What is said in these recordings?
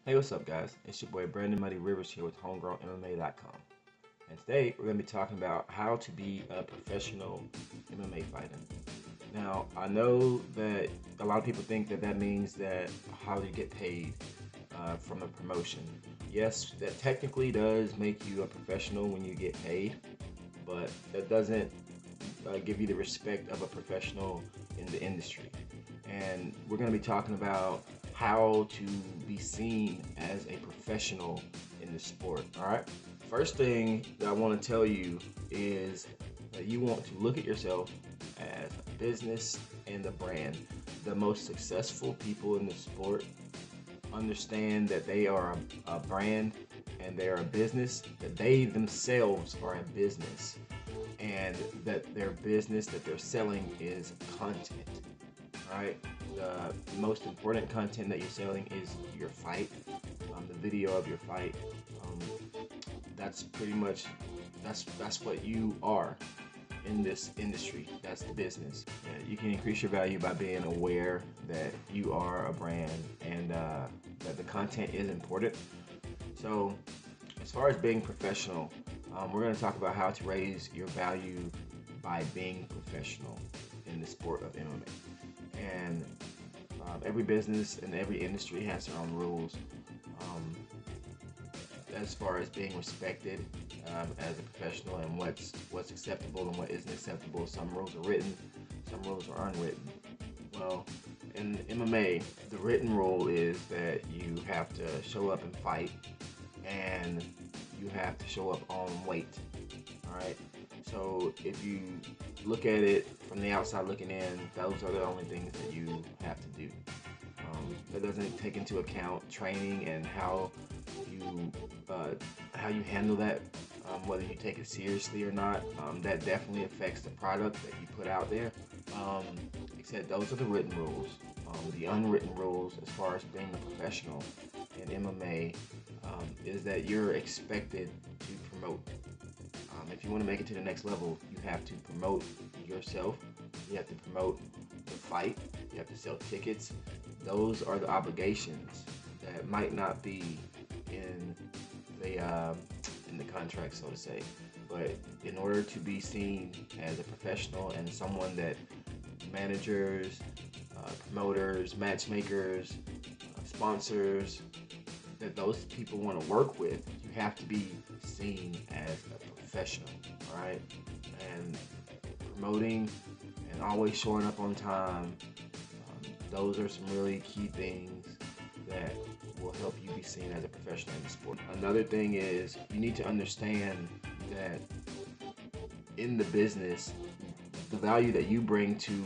Hey, what's up, guys? It's your boy Brandon Muddy Rivers here with HomegrownMMA.com. And today we're going to be talking about how to be a professional MMA fighter. Now, I know that a lot of people think that that means that how you get paid from a promotion. Yes, that technically does make you a professional when you get paid, but that doesn't give you the respect of a professional in the industry. And we're going to be talking about how to be seen as a professional in the sport. All right. First thing that I want to tell you is that you want to look at yourself as a business and a brand. The most successful people in the sport understand that they are a brand and they are a business, that they themselves are a business, and that their business that they're selling is content. Right? The most important content that you're selling is your fight, the video of your fight. Um, that's pretty much that's what you are in this industry. That's the business. Yeah, you can increase your value by being aware that you are a brand and that the content is important. So, as far as being professional, we're going to talk about how to raise your value by being professional in the sport of MMA. And every business and every industry has their own rules as far as being respected as a professional and what's acceptable and what isn't acceptable. Some rules are written, some rules are unwritten. Well, in MMA, the written rule is that you have to show up and fight, and you have to show up on weight. All right. So if you look at it from the outside looking in, those are the only things that you have to do. That doesn't take into account training and you how you handle that, whether you take it seriously or not. That definitely affects the product that you put out there. Except those are the written rules. The unwritten rules, as far as being a professional in MMA, is that you're expected to promote. If you want to make it to the next level, you have to promote yourself. You have to promote the fight. You have to sell tickets. Those are the obligations that might not be in the contract, so to say. But in order to be seen as a professional and someone that managers, promoters, matchmakers, sponsors, that those people want to work with, you have to be seen as a professional, all right? And promoting and always showing up on time, those are some really key things that will help you be seen as a professional in the sport. Another thing is you need to understand that in the business, the value that you bring to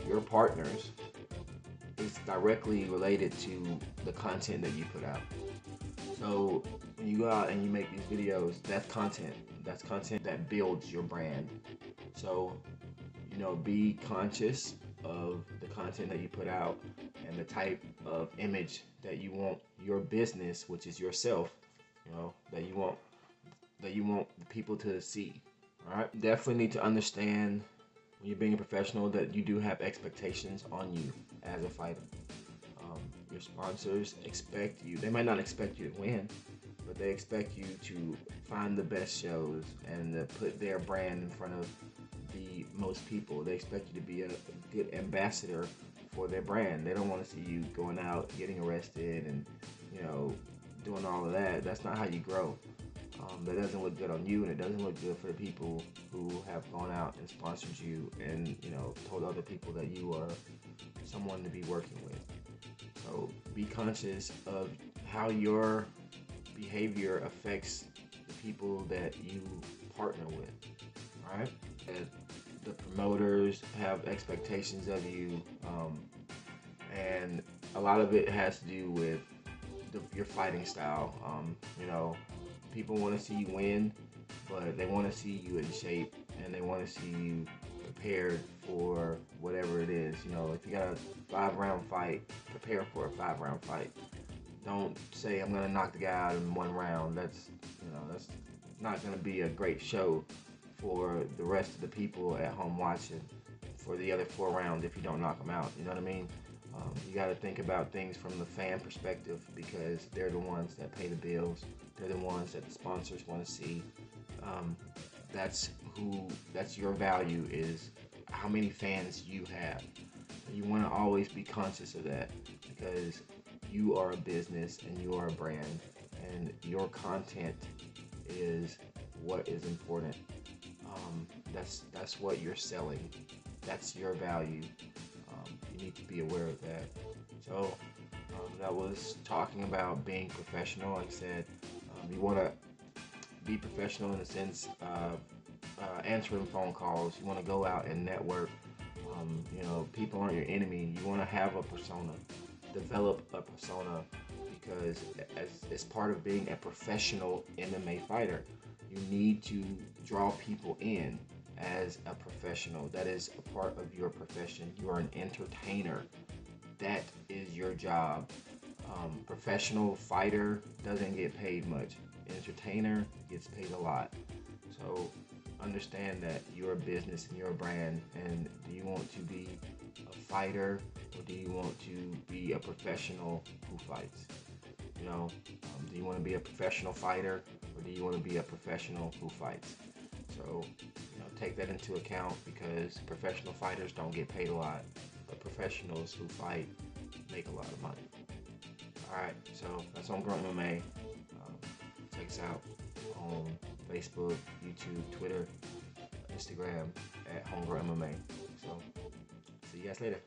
your partners is directly related to the content that you put out. So when you go out and you make these videos, that's content. That's content that builds your brand. So, be conscious of the content that you put out and the type of image that you want your business, which is yourself, that you want the people to see. All right. Definitely need to understand when you're being a professional that you do have expectations on you as a fighter. Your sponsors expect you. They might not expect you to win, but they expect you to find the best shows and to put their brand in front of the most people. They expect you to be a good ambassador for their brand. They don't want to see you going out, getting arrested, and doing all of that. That's not how you grow. That doesn't look good on you, and it doesn't look good for the people who have gone out and sponsored you and told other people that you are someone to be working with. So be conscious of how your behavior affects the people that you partner with. All right. And the promoters have expectations of you, and a lot of it has to do with your fighting style. People want to see you win, but they want to see you in shape and they want to see you prepared for whatever it is. If you got a 5-round fight, prepare for a 5-round fight. Don't say I'm gonna knock the guy out in 1 round. That's not gonna be a great show for the rest of the people at home watching for the other 4 rounds if you don't knock them out. You know what I mean? You got to think about things from the fan perspective, because they're the ones that pay the bills. They're the ones that the sponsors want to see. Um, that's your value, is how many fans you have. You want to always be conscious of that, because you are a business and you are a brand, and your content is what is important. That's what you're selling. That's your value. You need to be aware of that. So that was talking about being professional. Like I said, you want to be professional in the sense of answering phone calls. You want to go out and network. People aren't your enemy. You want to have a persona, develop a persona, because as part of being a professional MMA fighter, you need to draw people in as a professional. That is a part of your profession. You are an entertainer. That is your job. Professional fighter doesn't get paid much. Entertainer gets paid a lot. So understand that you're a business and you're a brand. And do you want to be a fighter, or do you want to be a professional who fights? Do you want to be a professional fighter, or do you want to be a professional who fights? So, take that into account, because professional fighters don't get paid a lot, but professionals who fight make a lot of money. Alright, so that's Homegrown MMA. Check us out on Facebook, YouTube, Twitter, Instagram at Homegrown MMA. So, see you guys later.